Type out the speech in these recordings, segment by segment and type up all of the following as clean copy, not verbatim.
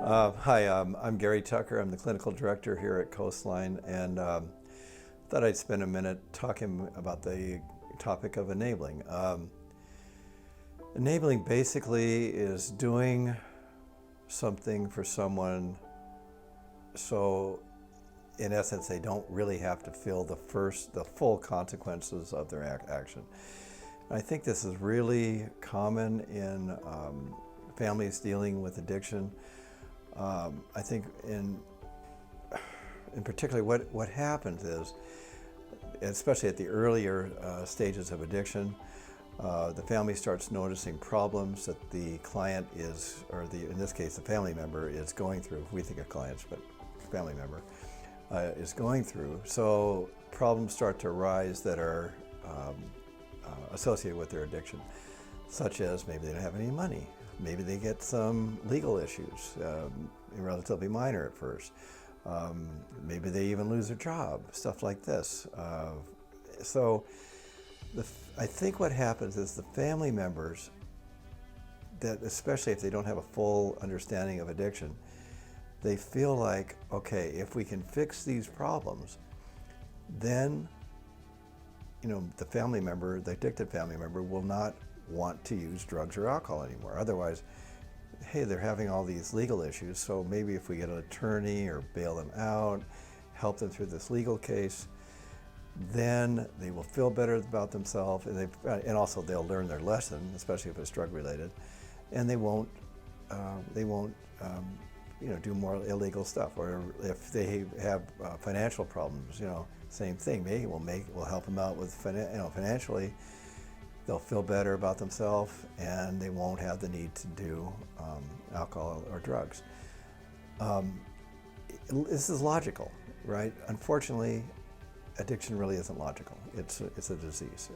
Hi, I'm Gary Tucker. I'm the clinical director here at Coastline, and thought I'd spend a minute talking about the topic of enabling. Enabling basically is doing something for someone so, in essence, they don't really have to feel the full consequences of their action. I think this is really common in families dealing with addiction. I think in particular what happens is, especially at the earlier stages of addiction, the family starts noticing problems that the client is, or in this case the family member is going through. We think of clients, but family member is going through. So problems start to arise that are associated with their addiction, such as maybe they don't have any money. Maybe they get some legal issues, relatively minor at first. Maybe they even lose their job, stuff like this. I think what happens is the family members, that especially if they don't have a full understanding of addiction, they feel like, okay, if we can fix these problems, then the family member, the addicted family member, will not want to use drugs or alcohol anymore. Otherwise, hey, they're having all these legal issues, so maybe if we get an attorney or bail them out, help them through this legal case, then they will feel better about themselves, and also they'll learn their lesson, especially if it's drug related, and they won't do more illegal stuff. Or if they have financial problems, same thing. Maybe we'll help them out with financially. They'll feel better about themselves, and they won't have the need to do alcohol or drugs. This is logical, right? Unfortunately, addiction really isn't logical. It's a disease.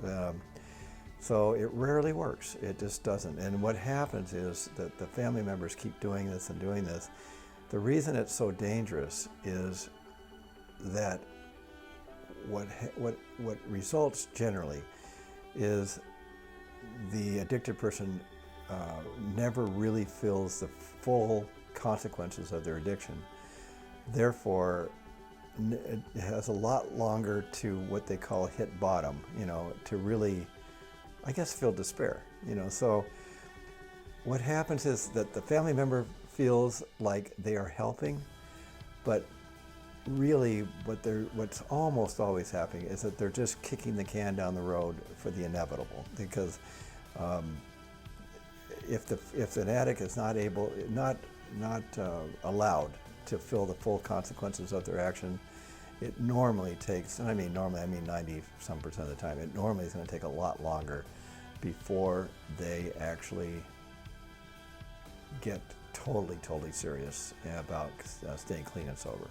So it rarely works. It just doesn't. And what happens is that the family members keep doing this and doing this. The reason it's so dangerous is that what results generally is the addicted person never really feels the full consequences of their addiction. Therefore, it has a lot longer to what they call hit bottom, to really, I guess, feel despair. So what happens is that the family member feels like they are helping, but really what's almost always happening is that they're just kicking the can down the road for the inevitable. Because if an addict is not allowed to feel the full consequences of their action, it normally takes, and I mean 90-some% of the time, it normally is going to take a lot longer before they actually get totally serious about staying clean and sober.